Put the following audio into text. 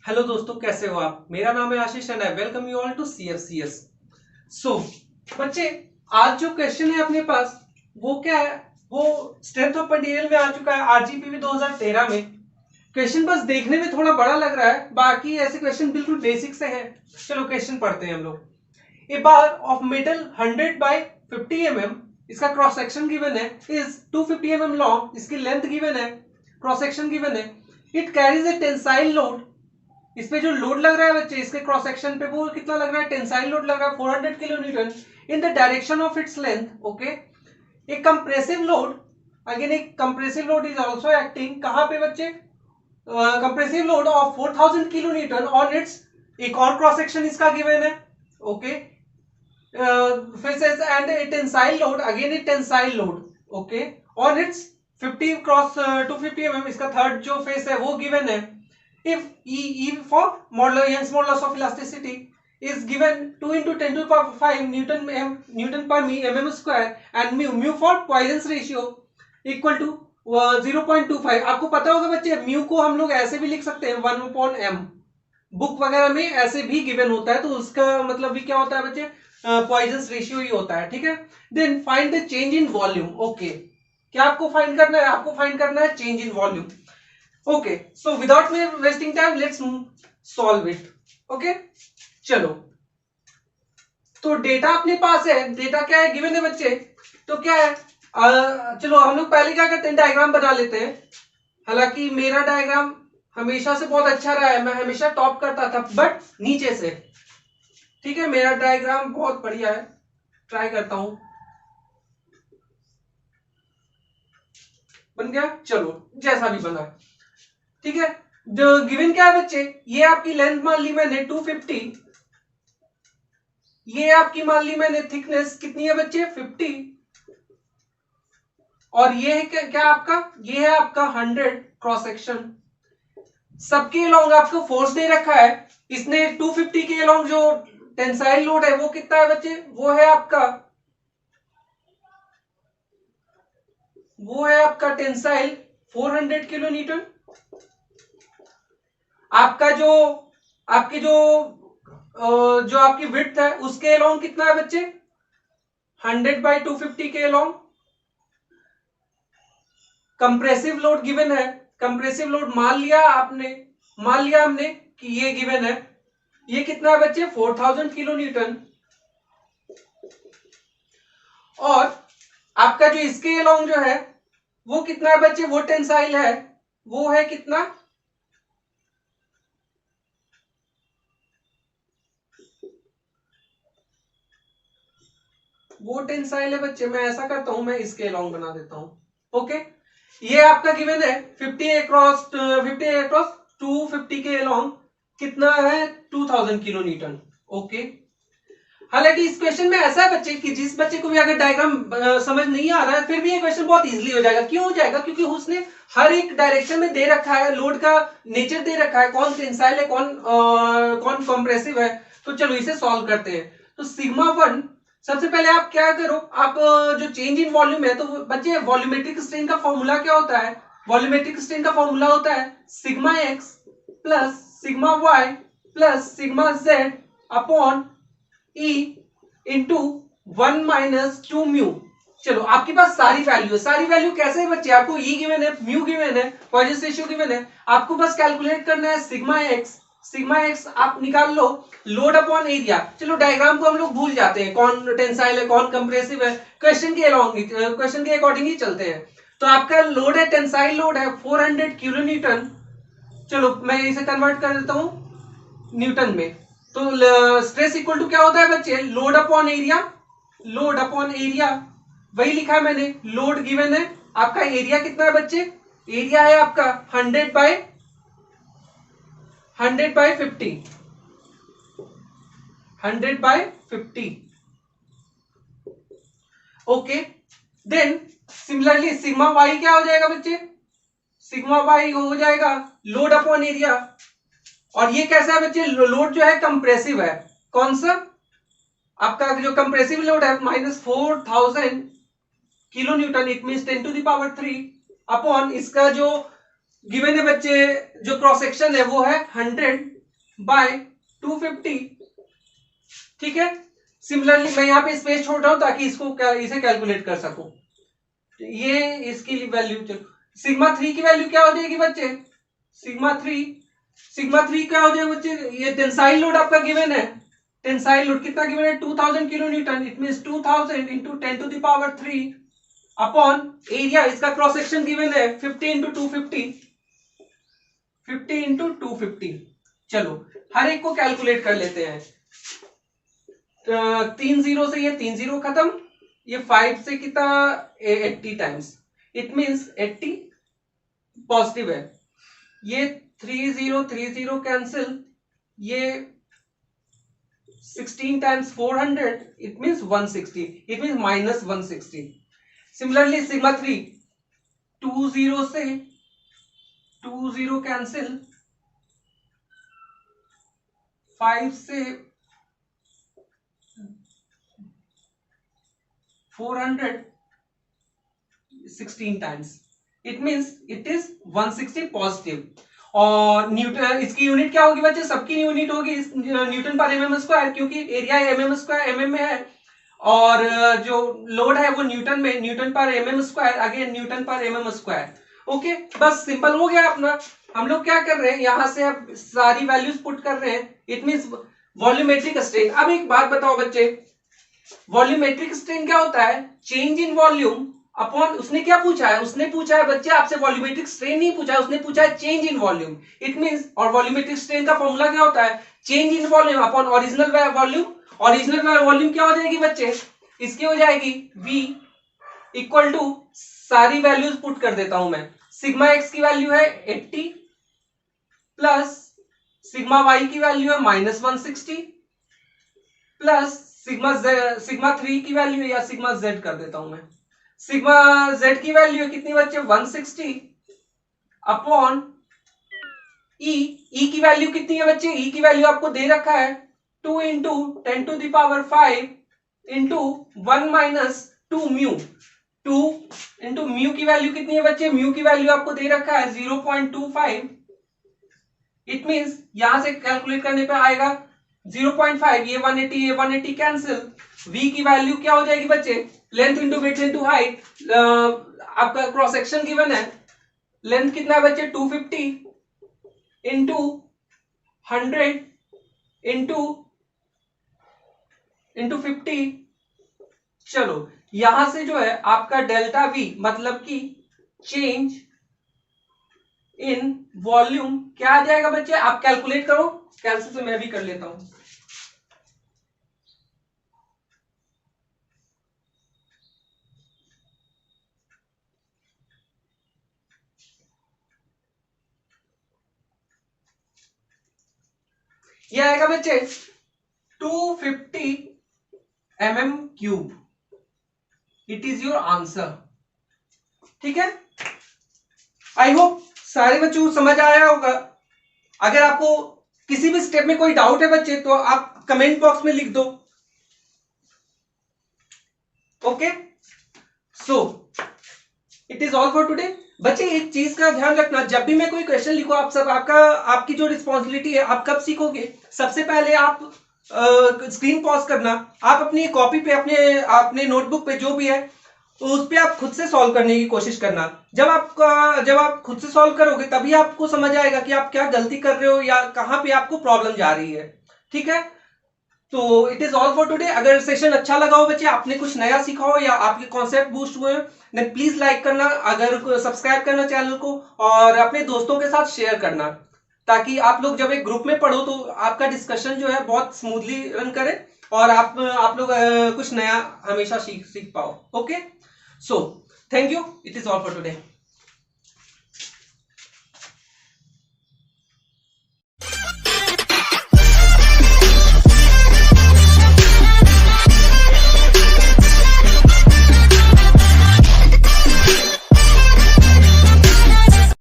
Hello दोस्तों, कैसे हो आप। मेरा नाम है Ashish and I welcome you all to CFCS। So बच्चे, आज जो क्वेश्चन है अपने पास वो क्या है, वो स्ट्रेंथ ऑफ मटेरियल में आ चुका है RGPV 2013 में। क्वेश्चन बस देखने में थोड़ा बड़ा लग रहा है, बाकी ऐसे क्वेश्चन बिल्कुल बेसिक से हैं। चलो क्वेश्चन पढ़ते हैं हम लोग। ए बार ऑफ मेटल 100 बाय 50 mm, इसका क्रॉस सेक्शन गिवन है, इज 250 mm लॉन्ग, इसकी लेंथ गिवन है, क्रॉस सेक्शन गिवन है। It carries A tensile load, इस पे जो लोड लग रहा है बच्चे, इसके क्रॉस सेक्शन पे वो कितना लग रहा है, टेंसाइल लोड लग रहा है 400 kilo Newton in the direction of its length. Okay, एक कंप्रेसिव लोड, अगेन एक compressive load is also acting कहां पे बच्चे, compressive load of 4000 kilo Newton on it's, एक और क्रॉस सेक्शन इसका गिवन है। Okay, faces and a tensile load, again a tensile load, okay, on its 50 cross 250 mm, इसका third जो face है वो गिवन है। if E for Young's modulus of elasticity is given 2 into 10 to the power 5 Newton per mm square and mu for Poisson's ratio equal to 0.25। आपको पता होगा बच्चे, mu को हम लोग ऐसे भी लिख सकते हैं 1/m, बुक वगैरह में ऐसे भी गिवन होता है, तो उसका मतलब भी क्या होता है बच्चे, पॉइजन्स रेशियो ही होता है। ठीक है, then find the change in volume. Okay, क्या आपको फाइंड करना है, आपको फाइंड करना है change in volume. Okay, so without me wasting time let's solve it. Okay, चलो, तो डेटा अपने पास है, डेटा क्या है, गिवन है बच्चे, तो क्या है, चलो हम लोग पहले क्या करते हैं, डायग्राम बना लेते हैं। हालांकि मेरा डायग्राम हमेशा से बहुत अच्छा रहा है, मैं हमेशा टॉप करता था, बट नीचे से। ठीक है, मेरा डायग्राम बहुत बढ़िया है, ट्राई करता हूं। बन गया, चलो जैसा भी बना। ठीक है, जो गिवन क्या है बच्चे, ये आपकी लेंथ मान ली मैंने 250, ये आपकी मान ली मैंने थिकनेस कितनी है बच्चे 50, और ये है क्या आपका, ये है आपका 100 क्रॉस सेक्शन। सबके अलोंग आपको फोर्स दे रखा है, इसने 250 के अलोंग जो टेंसाइल लोड है वो कितना है बच्चे, वो है आपका टेंसाइल 400 किलो न्यूटन। आपका जो आपकी जो आपकी विड्थ है उसके अलोंग कितना है बच्चे, 100 बाई 250 के अलोंग। कंप्रेसिव लोड गिवन है, कंप्रेसिव लोड मान लिया हमने कि ये गिवन है, ये कितना है बच्चे 4000 किलो न्यूटन। और आपका जो इसके अलोंग जो है वो कितना है बच्चे, वो टेंसाइल है, वो है कितना, वो टेंसाइल है बच्चे, मैं ऐसा करता हूं, मैं इसके अलोंग बना देता हूं। ओके, ये आपका गिवन है 50 अक्रॉस 250 के अलोंग कितना है 2000 किलो न्यूटन। ओके, हालांकि इस क्वेश्चन में ऐसा है बच्चे कि जिस बच्चे को भी अगर डायग्राम समझ नहीं आ रहा है, फिर भी ये क्वेश्चन बहुत इजीली हो जाएगा। क्यों हो जाएगा, क्योंकि उसने हर एक डायरेक्शन में दे रखा है, लोड का नेचर दे रखा है, कौन टेंसाइल है, कौन कंप्रेसिव है। तो चलो इसे सॉल्व करते हैं। तो सिग्मा 1, सबसे पहले आप क्या करो, आप जो चेंज इन वॉल्यूम है, तो बच्चे वॉल्यूमेट्रिक स्ट्रेन का फॉर्मूला क्या होता है, वॉल्यूमेट्रिक स्ट्रेन का फॉर्मूला होता है sigma x plus sigma y plus sigma z upon E into 1 minus 2 mu. चलो आपके पास सारी वैल्यू है, सारी वैल्यू कैसे है बच्चे, आपको E गिवन है, म्यू गिवन है, पॉइजन रेशियो गिवन है, आपको बस कैलकुलेट करना है सिग्मा एक्स आप निकाल लो, लोड अपॉन एरिया। चलो डायग्राम को हम लोग भूल जाते हैं, कौन टेंसाइल है कौन कंप्रेसिव है, क्वेश्चन के अकॉर्डिंग ही चलते हैं। तो आपका लोड है, टेंसाइल लोड है 400 किलो न्यूटन। चलो मैं इसे कन्वर्ट कर देता हूं न्यूटन में। तो स्ट्रेस इक्वल टू क्या होता है बच्चे, लोड अपॉन एरिया, वही लिखा है मैंने, लोड गिवन है, आपका एरिया कितना है बच्चे, एरिया है आपका 100 by 50, 100 by 50। Okay, then similarly sigma y क्या हो जाएगा बच्चे, सिग्मा वाई हो जाएगा लोड अपॉन एरिया। और ये कैसा है बच्चे, लोड जो है कंप्रेसिव है, कौन सा, आपका जो कंप्रेसिव लोड है -4000 kilo newton, it means 10 to the power 3 upon इसका जो गिवन है बच्चे, जो क्रॉस सेक्शन है वो है 100 बाय 250, ठीक है। सिमिलरली मैं यहाँ पे स्पेस छोड़ रहा हूं ताकि इसे कैलकुलेट कर सकूं। ये इसकी वैल्यू, चलो सिग्मा 3 की वैल्यू क्या हो जाएगी बच्चे, सिग्मा 3 क्या हो जाएगा बच्चे, ये टेंसाइल लोड आपका गिवन है, टेंसाइल लोड कितना गिवन है 2000 kilo newton, it means 2000 into 10 to the power 3 upon area, इसका क्रॉस सेक्शन गिवन है 50 into 250, 50 into 250। चलो हर एक को कैलकुलेट कर लेते हैं। 3 जीरो से ये 3 जीरो खत्म, ये 5 से कितना 80 टाइम्स, इट मींस 80 पॉजिटिव है, ये 30 कैंसिल, ये 16 times 400, it means 160, it means minus 160। Similarly sigma 3 20 से 20 कैंसिल, 5 से 400 16 times, it means it is 160 positive. और न्यूटन, इसकी यूनिट क्या होगी बच्चे, सबकी यूनिट होगी न्यूटन पर एमएम स्क्वायर, क्योंकि एरिया एमएम स्क्वायर एमएम में है और जो लोड है वो न्यूटन में, न्यूटन पर एमएम स्क्वायर अगेन न्यूटन पर एमएम स्क्वायर। ओके, बस सिंपल हो गया अपना। हम लोग क्या कर रहे हैं, यहां से अब सारी वैल्यूज पुट कर रहे हैं, इट मींस वॉल्यूमेट्रिक स्ट्रेन। अब एक बात बताओ बच्चे, वॉल्यूमेट्रिक स्ट्रेन क्या होता है, चेंज इन वॉल्यूम अपॉन, उसने क्या पूछा है, उसने पूछा है बच्चे आपसे वॉल्यूमेट्रिक स्ट्रेन नहीं पूछा है, उसने पूछा है change in volume, it means, और वॉल्यूमेट्रिक स्ट्रेन का फॉर्मूला क्या होता है, change in volume upon original volume. Original volume क्या हो जाएगी बच्चे, इसकी हो जाएगी V इक्वल टू, सारी वैल्यूज पुट कर देता हूं मैं, सिग्मा x की वैल्यू है 80 प्लस सिग्मा y की वैल्यू है -160 प्लस सिग्मा 3 की वैल्यू या सिग्मा z कर देता हूं मैं, सिग्मा z की वैल्यू कितनी बच्चे 160 अपॉन E की वैल्यू कितनी है बच्चे, E की वैल्यू आपको दे रखा है 2 into 10 to the power 5 into 1 minus 2 mu, 2 into mu की वैल्यू कितनी है बच्चे, म्यू की वैल्यू आपको दे रखा है 0.25, इट मींस यहां से कैलकुलेट करने पे आएगा 0.5, ये 180 कैंसिल, V की वैल्यू क्या हो जाएगी बच्चे, length into width into height, आपका क्रॉस सेक्शन गिवन है, लेंथ कितना है बच्चे 250 इंटू 100 इंटू 50। चलो यहां से जो है आपका डेल्टा V मतलब कि चेंज इन वॉल्यूम क्या आ जाएगा बच्चे, आप कैलकुलेट करो, कैंसिल से मैं भी कर लेता हूं। ये आएगा बच्चे 250 mm³, it is your answer, ठीक है। आई होप सारे बच्चों को समझ आया होगा। अगर आपको किसी भी स्टेप में कोई डाउट है बच्चे तो आप कमेंट बॉक्स में लिख दो। Okay, so it is all for today. बच्चे एक चीज का ध्यान रखना, जब भी मैं कोई क्वेश्चन लिखूं, आप सब आपकी जो रिस्पॉन्सिबिलिटी है, आप कब सीखोगे, सबसे पहले आप स्क्रीन पॉज करना, आप अपनी कॉपी पे अपने नोटबुक पे जो भी है तो उस पे आप खुद से सॉल्व करने की कोशिश करना। जब आप खुद से सॉल्व करोगे तभी आपको समझ आएगा कि आप क्या गलती कर रहे हो या कहां पे आपको प्रॉब्लम जा रही है, ठीक है। तो it is all for today. अगर सेशन अच्छा लगा हो बच्चे, आपने कुछ नया सीखा हो या आपके कॉन्सेप्ट बूस्ट हुए देन प्लीज लाइक करना, अगर सब्सक्राइब करना चैनल को और अपने दोस्तों के साथ शेयर करना, ताकि आप लोग जब एक ग्रुप में पढ़ो तो आपका डिस्कशन जो है बहुत स्मूथली रन करे और आप लोग कुछ नया हमेशा सीख पाओ। Okay, so thank you, it is all for today.